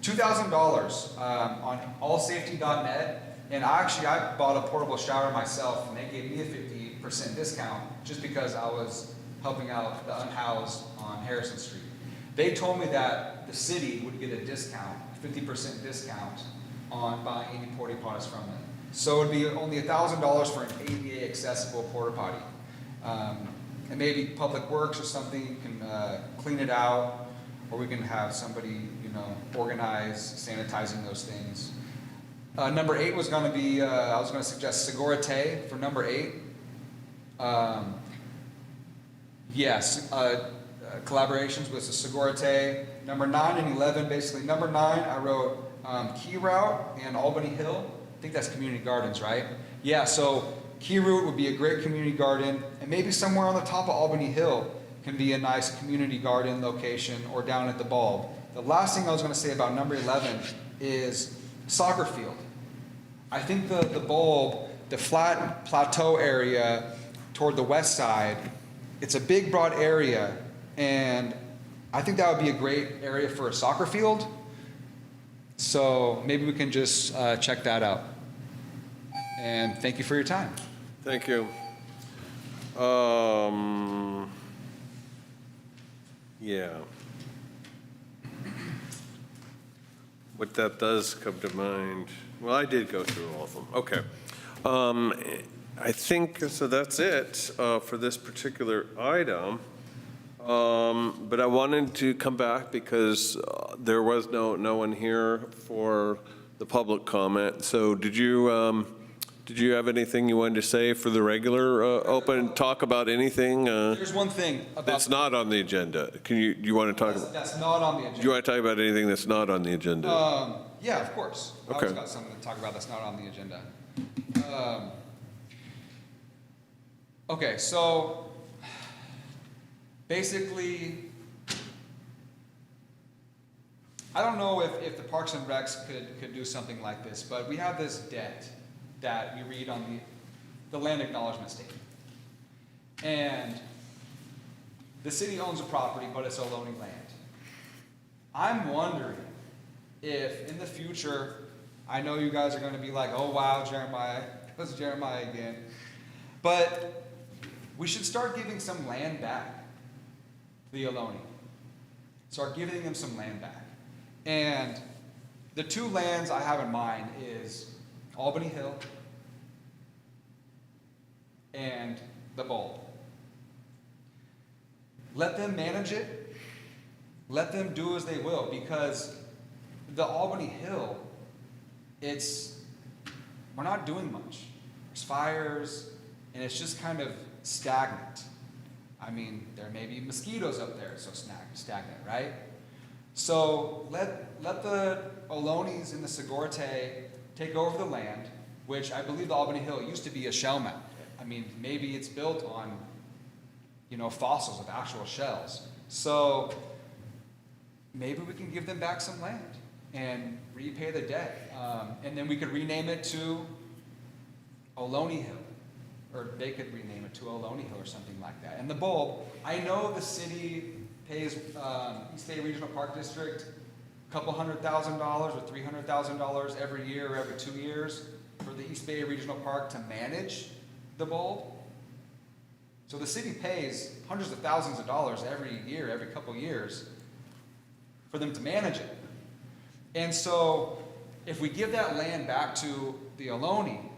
$2,000 on allsafety.net, and I bought a portable shower myself, and they gave me a 50% discount just because I was helping out the unhoused on Harrison Street. They told me that the city would get a discount, 50% discount on buying any porta potties from them. So it would be only $1,000 for an ADA accessible porta potty. And maybe Public Works or something can clean it out, or we can have somebody, you know, organize sanitizing those things. Number 8 was going to be, I was going to suggest Segurite for number 8. Yes, collaborations with the Segurite. Number 9 and 11, basically. Number 9, I wrote Key Route and Albany Hill. I think that's community gardens, right? Yeah, so Key Route would be a great community garden, and maybe somewhere on the top of Albany Hill can be a nice community garden location, or down at the bulb. The last thing I was going to say about number 11 is soccer field. I think the bulb, the flat plateau area toward the west side, it's a big, broad area, and I think that would be a great area for a soccer field. So maybe we can just check that out. And thank you for your time. Thank you. Yeah. What that does come to mind, well, I did go through all of them. Okay. I think, so that's it for this particular item. But I wanted to come back because there was no one here for the public comment. So did you have anything you wanted to say for the regular open, talk about anything? There's one thing about. That's not on the agenda. You want to talk? That's not on the Do agenda. you want to talk about anything that's not on the agenda? Yeah, of course. I Okay. always got something to talk about that's not on the agenda. Okay, so basically, I don't know if the Parks and Recs could do something like this, but we have this debt that we read on the land acknowledgement statement. And the city owns a property, but it's Ohlone land. I'm wondering if in the future, I know you guys are going to be like, oh wow, Jeremiah, it was Jeremiah again. But we should start giving some land back to the Ohlone. Start giving them some land back. And the two lands I have in mind is Albany Hill and the Bulb. Let them manage it. Let them do as they will, because the Albany Hill, we're not doing much. There's fires, and it's just kind of stagnant. I mean, there may be mosquitoes up there, so stagnant, right? So let the Ohlones and the Sigorte take over the land, which I believe the Albany Hill used to be a shell mound. I mean, maybe it's built on, fossils of actual shells. So maybe we can give them back some land and repay the debt. And then we could rename it to Ohlone Hill, or they could rename it to Ohlone Hill or something like that. And the Bulb, I know the city pays East Bay Regional Park District a couple $100,000 or $300,000 every year or every 2 years for the East Bay Regional Park to manage the Bulb. So the city pays hundreds of thousands of dollars every year, every couple years, for them to manage it. And so if we give that land back to the Ohlone,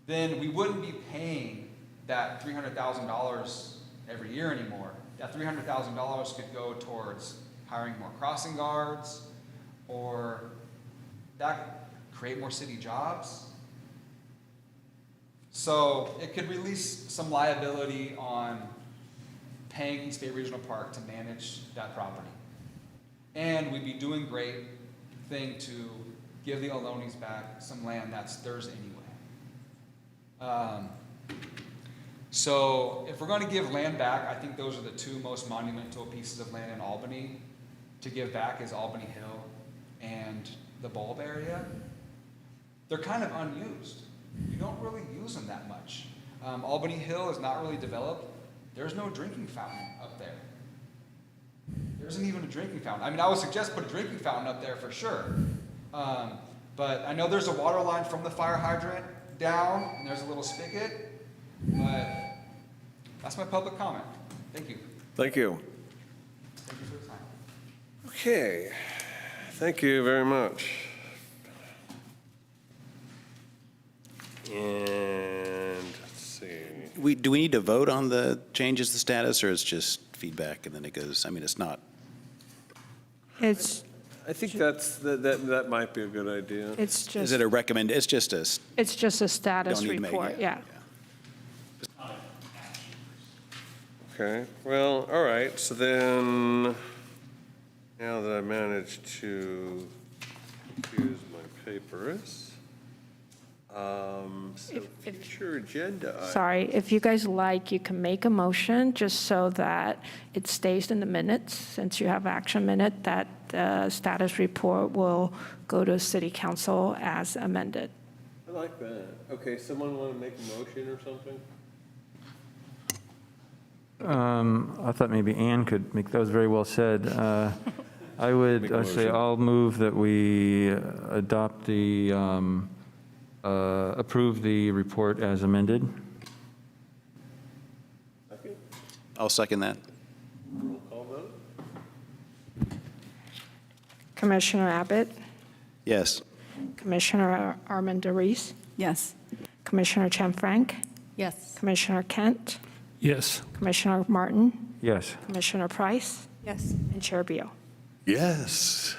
then we wouldn't be paying that $300,000 every year anymore. That $300,000 could go towards hiring more crossing guards, or that create more city jobs. So it could release some liability on paying East Bay Regional Park to manage that property. And we'd be doing great thing to give the Ohlones back some land that's theirs anyway. So if we're going to give land back, I think those are the two most monumental pieces of land in Albany to give back is Albany Hill and the Bulb area. They're kind of unused. You don't really use them that much. Albany Hill is not really developed. There's no drinking fountain up there. There isn't even a drinking fountain. I mean, I would suggest put a drinking fountain up there for sure. But I know there's a water line from the fire hydrant down, and there's a little spigot. But that's my public comment. Thank you. Thank you. Thank you for the time. Okay. Thank you very much. And let's see. Do we need to vote on the changes to status, or it's just feedback and then it goes, it's not. It's I think that might be a good idea. It's just. Is it a recommend, it's just a, It's just a status don't need to make report, it. yeah. Okay, well, all right, so then, now that I managed to use my papers, so If- future agenda. Sorry, if you guys like, you can make a motion just so that it stays in the minutes, since you have action minute, that the status report will go to city council as amended. I like that. Okay, someone want to make a motion or something? I thought maybe Ann could make, that was very well said. I would Make a say motion. I'll move that we adopt the, approve the report as amended. I'll second that. Commissioner Abbott, Yes. Commissioner Armendariz, Yes. Commissioner Chanfranc, Yes. Commissioner Kent, Yes. Commissioner Martin, Yes. Commissioner Price, Yes. and Chair Beal. Yes.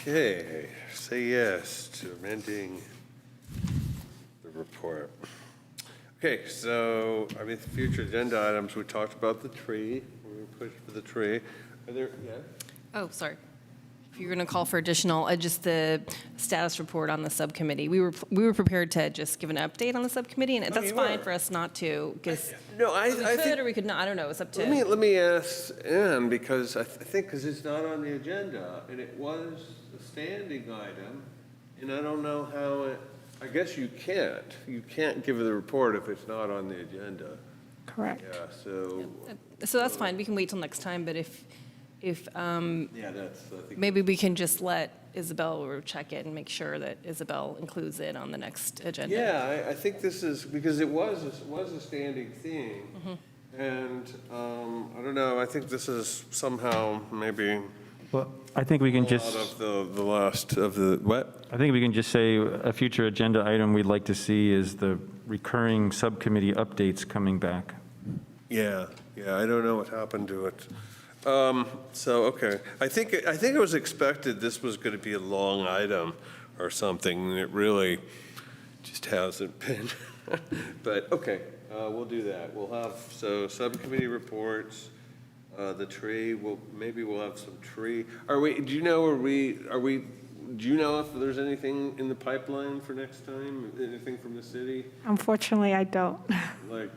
Okay, say yes to amending the report. Okay, so, I mean, future agenda items, we talked about the tree, we pushed for the tree. Are there, yeah? Oh, sorry. If you're going to call for additional, just the status report on the subcommittee. We were prepared to just give an update on the subcommittee, and that's you fine were. for us not to, because No, we I could think, or we could not, I don't know, it's up to. let me ask Ann, because I think, because it's not on the agenda, and it was a standing item, and I don't know how it, I guess you can't give the report if it's not on the agenda. Correct. Yeah, so, So that's fine, we can wait till next time, but if, yeah, that's, I think. maybe we can just let Isabel check it and make sure that Isabel includes it on the next agenda. Yeah, I think this is, because it was a standing thing. And, I don't know, I think this is somehow maybe Well, I think we can out just, of the last of the, what? I think we can just say a future agenda item we'd like to see is the recurring subcommittee updates coming back. Yeah, I don't know what happened to it. So, okay, I think it was expected this was going to be a long item or something, and it really just hasn't been. But, okay, we'll do that. We'll have, so, subcommittee reports, the tree, maybe we'll have some tree. Do you know, do you know if there's anything in the pipeline for next time? Anything from the city? Unfortunately, I don't. Like,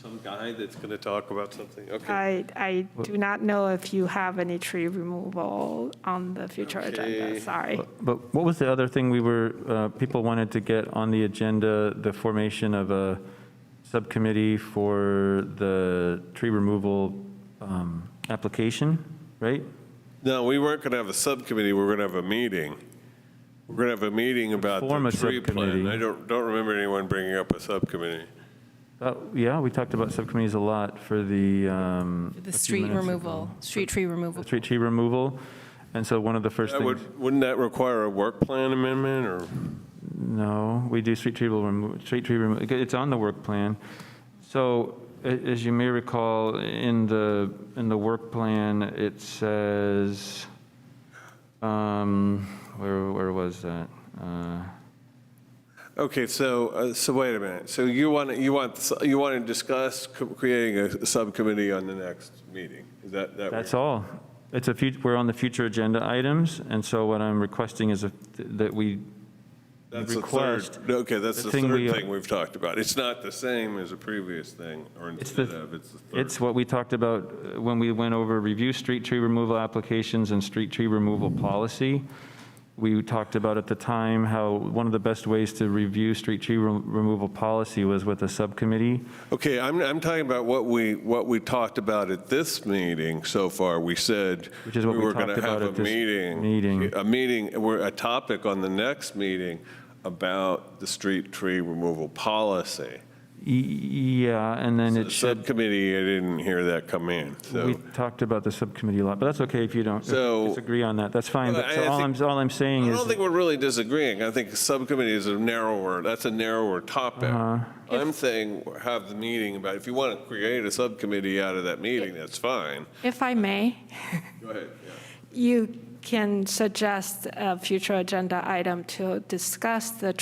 some guy that's going to talk about something? Okay. I do not know if you have any tree removal on the future Okay. agenda, sorry. But what was the other thing we were, people wanted to get on the agenda, the formation of a subcommittee for the tree removal application, right? No, we weren't going to have a subcommittee, we were going to have a meeting. We're going to have a meeting about Form the a tree plan. subcommittee. I don't remember anyone bringing up a subcommittee. Yeah, we talked about subcommittees a lot for the. The street removal, street tree removal. Street tree removal. And so one of the first That things, wouldn't that require a work plan amendment, or? no, we do street tree removal, it's on the work plan. So as you may recall, in the work plan, it says, where was that? Okay, so wait a minute. So you want to discuss creating a subcommittee on the next meeting? Is that That's all. It's we're on the future agenda items, and so what I'm requesting is that we That's the request. third. Okay, that's the thing third thing we've talked about. It's not the same as a previous thing, or instead of. It's the third. It's what we talked about when we went over review street tree removal applications and street tree removal policy. We talked about at the time how one of the best ways to review street tree removal policy was with a subcommittee. Okay, I'm talking about what we talked about at this meeting so far. We said Which is what we we were going talked to have about a at this meeting. meeting. A topic on the next meeting about the street tree removal policy. Yeah, and then The it should, subcommittee, I didn't hear that come in, so. we talked about the subcommittee a lot, but that's okay if you don't So- disagree on that. That's fine. Well, But I so think- all I'm saying I is, don't think we're really disagreeing. I think subcommittee is that's a narrower topic. I'm saying have the meeting about, if you want to create a subcommittee out of that meeting, that's fine. If I may, Go ahead, yeah. you can suggest a future agenda item to discuss the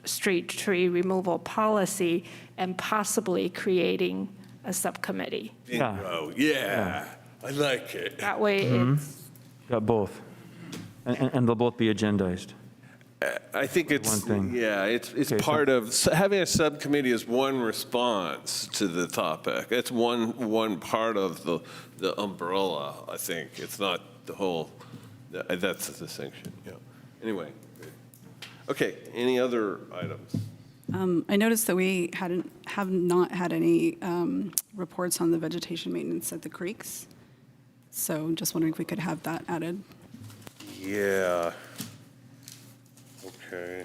street tree removal policy and possibly creating a subcommittee. Yeah. Bingo, yeah, I like it. That way it's, got both. And they'll both be agendized. I think it's, One thing. yeah, it's Okay, so- part of, having a subcommittee is one response to the topic. It's one part of the umbrella, I think. It's not the whole, that's the distinction, yeah. Anyway, good. Okay, any other items? I noticed that we have not had any reports on the vegetation maintenance at the creeks. So just wondering if we could have that added. Yeah. Okay.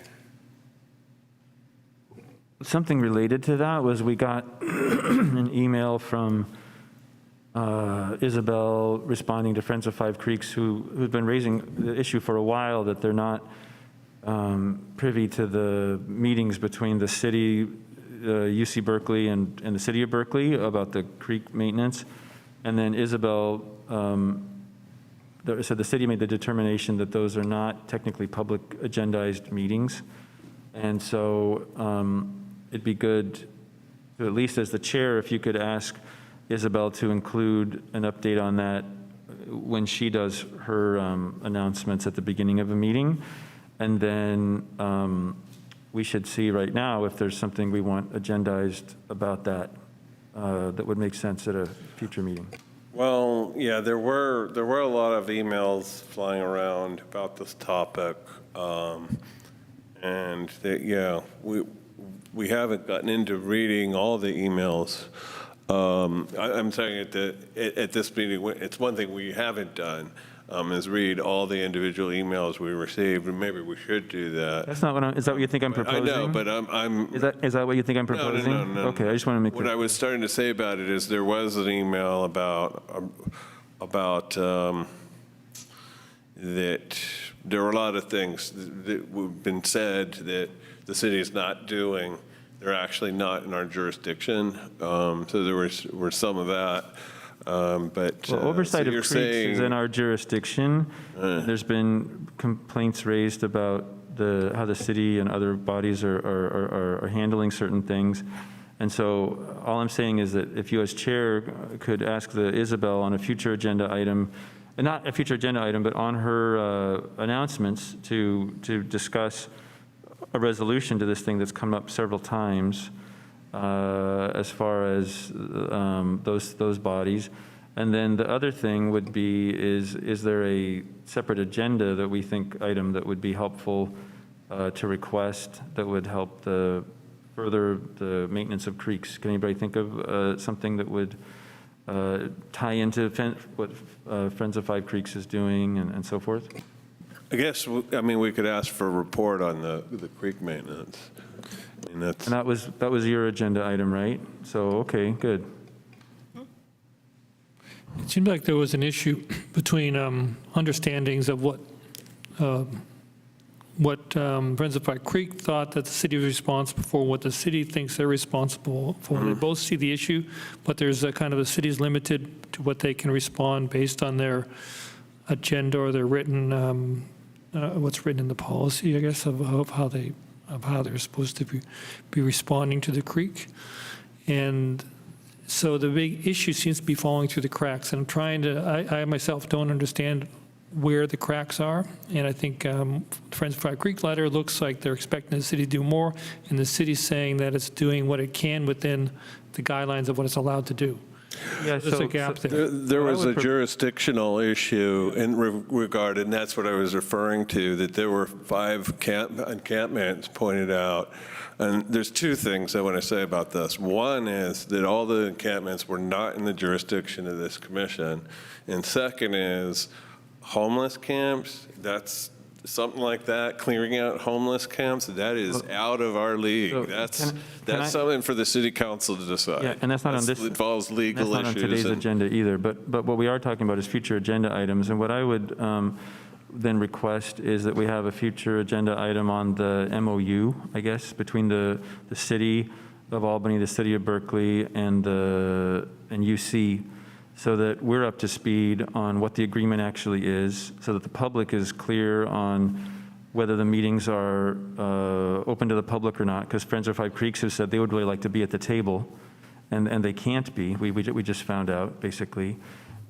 Something related to that was we got an email from Isabel responding to Friends of Five Creeks who've been raising the issue for a while that they're not privy to the meetings between the city, UC Berkeley and the city of Berkeley about the creek maintenance. And then Isabel said the city made the determination that those are not technically public agendized meetings. And so it'd be good to, at least as the chair, if you could ask Isabel to include an update on that when she does her announcements at the beginning of a meeting. And then we should see right now if there's something we want agendized about that that would make sense at a future meeting. Well, yeah, there were a lot of emails flying around about this topic, and we haven't gotten into reading all the emails. I'm saying at this meeting, it's one thing we haven't done is read all the individual emails we received, and maybe we should do that. That's not what is that what you think I'm proposing? I know, but I'm. Is that what you think I'm proposing? No. Okay, I just want to make What I was starting to say about it is there was an email about that there are a lot of things that have been said that the city is not doing. They're actually not in our jurisdiction. So there were some of that. But oversight so of creeks is in our jurisdiction. There's been complaints raised about how the city and other bodies are handling certain things. And so all I'm saying is that if you as chair could ask the Isabel on a future agenda item, and not a future agenda item, but on her announcements to discuss a resolution to this thing that's come up several times as far as those bodies. And then the other thing would be is there a separate agenda that we think item that would be helpful to request that would help further the maintenance of creeks? Can anybody think of something that would tie into what Friends of Five Creeks is doing and so forth? I guess, we could ask for a report on the creek maintenance. And that was your agenda item, right? So, okay, good. It seemed like there was an issue between understandings of what Friends of Five Creek thought that the city was responsible for, what the city thinks they're responsible for. They both see the issue, but there's a kind of the city's limited to what they can respond based on their agenda or their written, what's written in the policy, I guess, of how they're supposed to be responding to the creek. And so the big issue seems to be falling through the cracks. And I'm trying to, I myself don't understand where the cracks are. And I think Friends of Five Creek letter looks like they're expecting the city to do more, and the city's saying that it's doing what it can within the guidelines of what it's allowed to do. Yeah, There's a gap there. There was a jurisdictional issue in regard, and that's what I was referring to, that there were 5 encampments pointed out. And there's 2 things I want to say about this. One is that all the encampments were not in the jurisdiction of this commission. And second is homeless camps, that's something like that, clearing out homeless camps, that is out of our league. So that's something for the city council to decide. Yeah, and that's not on this. It involves legal issues. That's not on today's agenda either, but what we are talking about is future agenda items. And what I would then request is that we have a future agenda item on the MOU, I guess, between the city of Albany, the city of Berkeley, and UC, so that we're up to speed on what the agreement actually is, so that the public is clear on whether the meetings are open to the public or not, because Friends of Five Creeks have said they would really like to be at the table, and they can't be. We just found out, basically.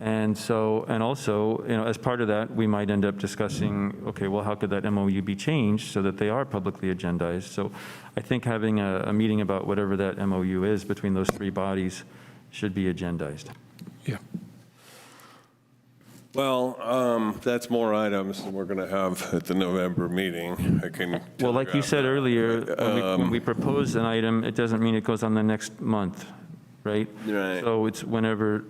And so, and also, as part of that, we might end up discussing, okay, well, how could that MOU be changed so that they are publicly agendized? So I think having a meeting about whatever that MOU is between those 3 bodies should be agendized. Yeah. Well, that's more items than we're going to have at the November meeting. I can. Well, like you said earlier, when we propose an item, it doesn't mean it goes on the next month, right? Right. So it's whenever.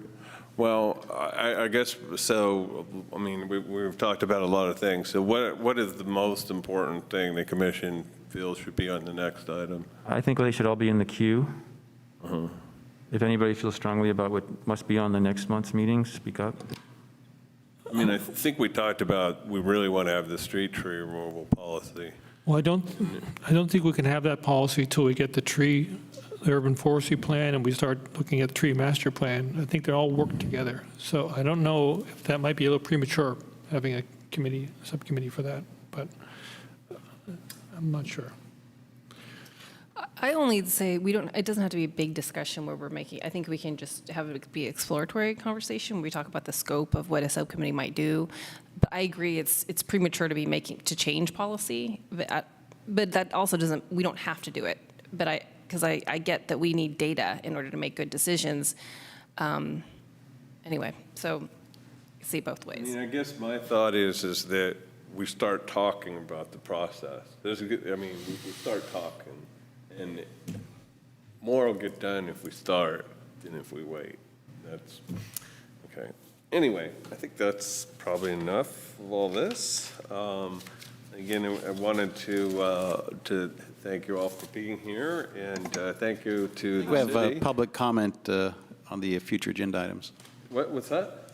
Well, I guess, so, I mean, we've talked about a lot of things. So what is the most important thing the commission feels should be on the next item? I think they should all be in the queue. If anybody feels strongly about what must be on the next month's meeting, speak up. I mean, I think we talked about, we really want to have the street tree removal policy. Well, I don't think we can have that policy till we get the urban forestry plan and we start looking at the tree master plan. I think they all work together. So I don't know if that might be a little premature, having a subcommittee for that, but I'm not sure. I only say it doesn't have to be a big discussion where we're making, I think we can just have it be exploratory conversation. We talk about the scope of what a subcommittee might do. But I agree, it's premature to change policy, but that also we don't have to do it. But because I get that we need data in order to make good decisions. Anyway, so see both I ways. mean, I guess my thought is that we start talking about the process. We start talking, and more will get done if we start than if we wait. That's, okay. Anyway, I think that's probably enough of all this. Again, I wanted to thank you all for being here, and thank you to the We city. have public comment on the future agenda items. What's that?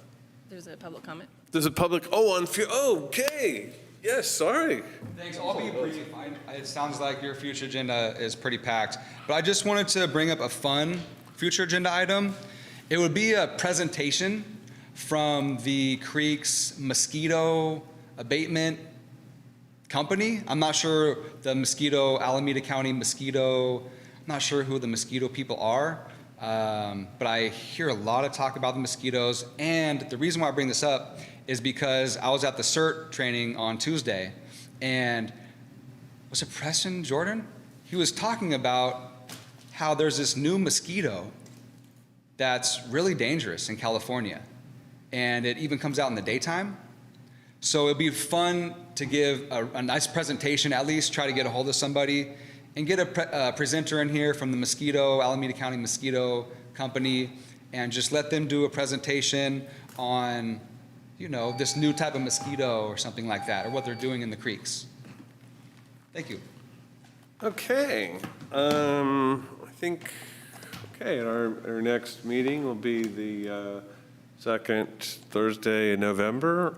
There's a public comment. There's a public, okay. Yes, sorry. Thanks, I'll be brief. It sounds like your future agenda is pretty packed, but I just wanted to bring up a fun future agenda item. It would be a presentation from the creek's mosquito abatement company. I'm not sure Alameda County mosquito, I'm not sure who the mosquito people are, but I hear a lot of talk about the mosquitoes. And the reason why I bring this up is because I was at the CERT training on Tuesday, and was it Preston Jordan? He was talking about how there's this new mosquito that's really dangerous in California, and it even comes out in the daytime. So it'd be fun to give a nice presentation, at least try to get a hold of somebody and get a presenter in here from the Alameda County Mosquito Company, and just let them do a presentation on, this new type of mosquito or something like that, or what they're doing in the creeks. Thank you. Okay. I think, our next meeting will be the second Thursday in November.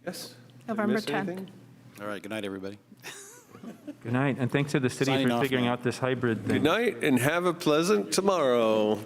Yes? Did I November miss 10th. anything? All right, good night, everybody. Good night, and thanks to the city Signing for off figuring now. out this hybrid thing. Good night and have a pleasant tomorrow.